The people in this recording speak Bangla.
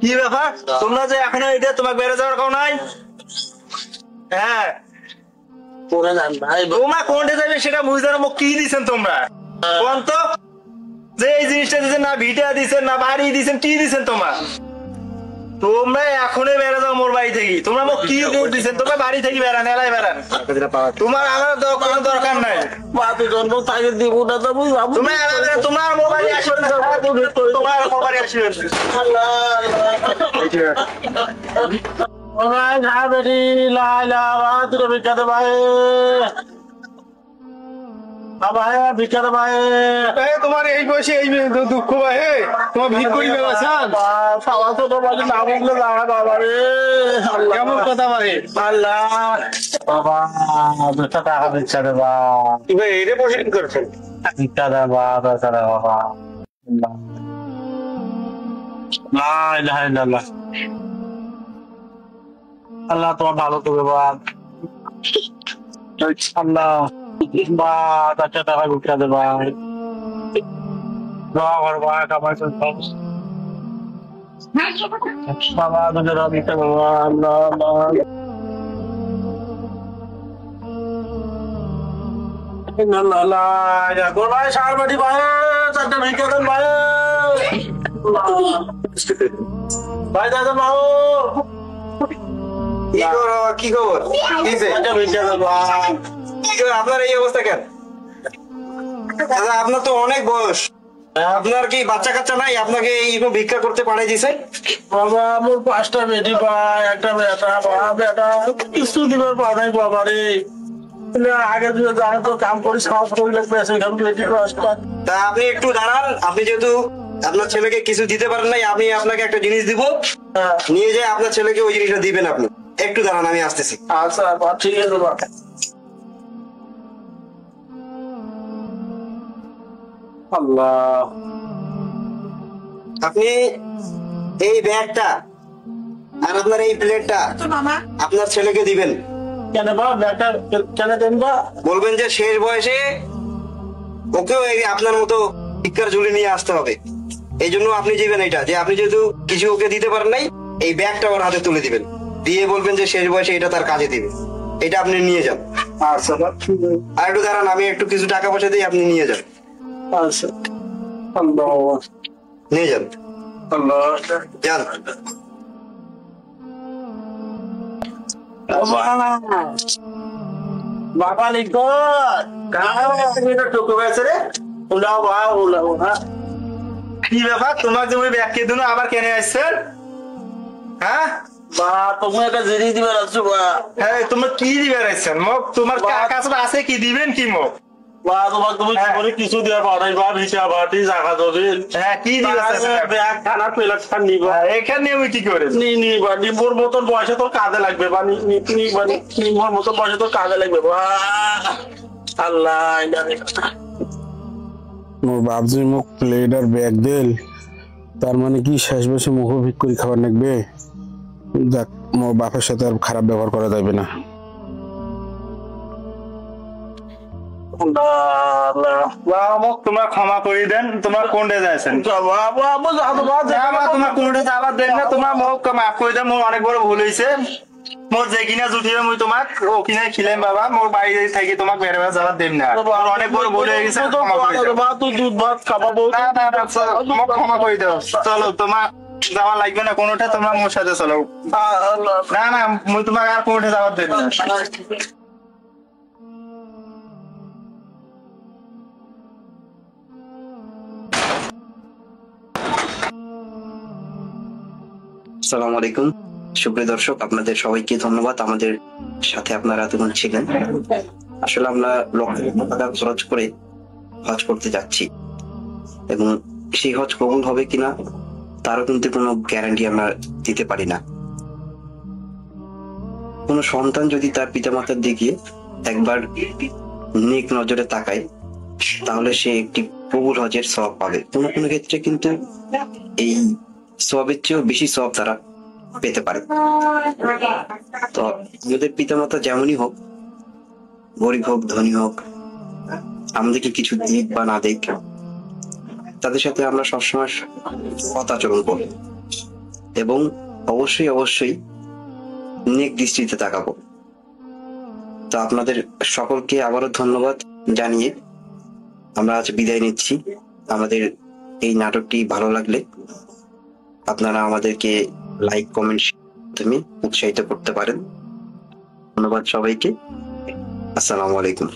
কি ব্যাপার তোমরা যে এখনো এটা তোমাকে বেড়ে যাওয়ার কাউ নাই? হ্যাঁ তোমার কোনটা যাবে সেটা বুঝতে মুখ কি দিচ্ছেন তোমরা? কোন তো যে এই জিনিসটা দিচ্ছেন না, ভিটা দিচ্ছেন না, বাড়ি দিচ্ছেন, কি দিচ্ছেন তোমার? তোমরা এখনই বেড়ে যাও মোর বাড়ি থেকে। তোমরা মুখ কি দিচ্ছেন? তোমরা বাড়ি থেকে বেড়ান, এলাই বেড়ান। তোমার আমার কোনো দরকার নাই। তোমার মোবাইল আসবে না, তোমার মোবাইল আসবে তোমার এই বয়সে এই দুঃখ ভাই তোমার ভিড় করি কেমন কথা ভাই? বাবা 200 টাকা ভিক্ষা দেবা। এটা প্রশ্ন করছেন ভিক্ষা দেবা 200 টাকা বাবা। লা ইলাহা ইল্লাল্লাহ। আল্লাহ তোমার ভালো করবে বাবা। আল্লাহ বা 200 টাকা ভিক্ষা দেবা। দোয়া করবা কামাই করবা বাবা 200 টাকা ভিক্ষা দেবা। আল্লাহ ভাই সারবাটি ভাই 4টা ভিক্ষা দেন ভাই। ভাই দাদা মাও কি খবর? আপনার এই অবস্থা কেন? আপনার তো অনেক বয়স, আপনার কি বাচ্চা কাচ্চা নাই? আপনাকে এইরকম ভিক্ষা করতে পাঠাই দিছে? বাবা আমার 5টা বেটি ভাই, একটা বেটা বেটা কিছু দিবার পাঠাই বাবা রে। আগে জানে তো কাম করি সব করলে তা আপনি একটু দাঁড়ান। আপনি যেহেতু আপনার ছেলেকে কিছু দিতে পারেন নাই, আমি আপনাকে একটা জিনিস দিব, নিয়ে যাই আপনার ছেলেকে ওই জিনিসটা দিবেন। আপনি একটু দাঁড়ান, আমি আসতেছি। আচ্ছা ঠিক আছে বাবা। আল্লাহ আপনি এই ব্যাগটা আর আপনার এই প্লেটটা আপনার ছেলেকে দিবেন। কেন বা ব্যাগটা কেন দেন বা? বলবেন যে শেষ বয়সে ওকেও আপনার মতো ভিক্ষার ঝুলি নিয়ে আসতে হবে। এই জন্য আপনি দিবেন এটা, যে আপনি যেহেতু কিছু ওকে দিতে পারেন নাই, এই ব্যাগটা ওর হাতে তুলে দিবেন, দিয়ে বলবেন যে শেষ বয়সে এটা তার কাজে দিবে। এটা আপনি নিয়ে যান। আচ্ছা আর একটু দাঁড়ান, আমি একটু কিছু টাকা পয়সা দিই, আপনি নিয়ে যান। আচ্ছা আল্লাহ নিয়ে যান। আল্লাহ যান। বাবা লিখো টুকু হয়েছে রে। উলাও হ্যাঁ। কি ব্যাপার তোমার যে ওই ব্যাগ কে দিন আবার কেনে আসছেন? হ্যাঁ বা তুমি একটা জিনিস দিবার আছো বা। হ্যাঁ তোমার কি দিবার আসছেন? মোক তোমার কাছে আছে কি দিবেন কি মোক? বা তোমার তুমি করে কিছু দিবার পাঠাই বা ভিটা বাটি জায়গা দেবে। হ্যাঁ কি দিবেন? ব্যাগ খানা প্লেট খান নিবা। এখানে আমি কি করে নি বা নিবোর মতন বয়সে তোর কাজে লাগবে বা নিবোর মতন বয়সে তোর কাজে লাগবে বা। আল্লাহ মোর বাপজি মোক প্লেট আর ব্যাগ দেল, তার মানে কি শেষ বসে মুখ ভিক করে খাবার লাগবে? যাক, মোর বাপের সাথে আর খারাপ ব্যবহার করা যাবে না। তোমার ক্ষমা করে দেন। তোমার কোনটা যাচ্ছেন? তোমার কোনটা যাবার দেন না। তোমার মোক মাফ করে দেন। মোর অনেক বড় ভুল হয়েছে। মোর যে কিনা জুটিয়ে মুই তোমাক ও কিনা খিলাম বাবা। মোর বাড়ি থেকে তোমাক বেড়ে যাবার দেন না। অনেক বড় ভুল হয়ে গেছে। তুই দুধ ভাত খাবো মোক ক্ষমা করে দাও। চলো তোমার যাওয়া লাগবে না কোনোটা, তোমরা মোর সাথে চলো। না মুই তোমাকে আর কোনোটা যাবার দেন না। আসসালামু আলাইকুম সুপ্রিয় দর্শক, আপনাদের সবাইকে ধন্যবাদ আমাদের সাথে আপনারা এতক্ষণ ছিলেন। আসলে আমরা লক্ষ লক্ষ টাকা খরচ করে হজ করতে যাচ্ছি এবং সেই হজ কবুল হবে কিনা তারও কিন্তু কোনো গ্যারান্টি আমরা দিতে পারি না। কোনো সন্তান যদি তার পিতামাতার দিকে একবার নেক নজরে তাকায় তাহলে সে একটি কবুল হজের সওয়াব পাবে। কোনো কোনো ক্ষেত্রে কিন্তু এই সওয়াবের চেয়েও বেশি সওয়াব তারা পেতে পারে। তো আমাদের পিতামাতা যেমনই হোক, গরিব হোক ধনী হোক, আমাদেরকে কিছু দিক বা না দিক, তাদের সাথে আমরা সবসময় সৎ আচরণ করি। এবং অবশ্যই অবশ্যই নেক দৃষ্টিতে তাকাবো। তো আপনাদের সকলকে আবারও ধন্যবাদ জানিয়ে আমরা আজ বিদায় নিচ্ছি। আমাদের এই নাটকটি ভালো লাগলে আপনারা আমাদেরকে লাইক, কমেন্ট মাধ্যমে উৎসাহিত করতে পারেন। ধন্যবাদ সবাইকে। আসসালামু আলাইকুম।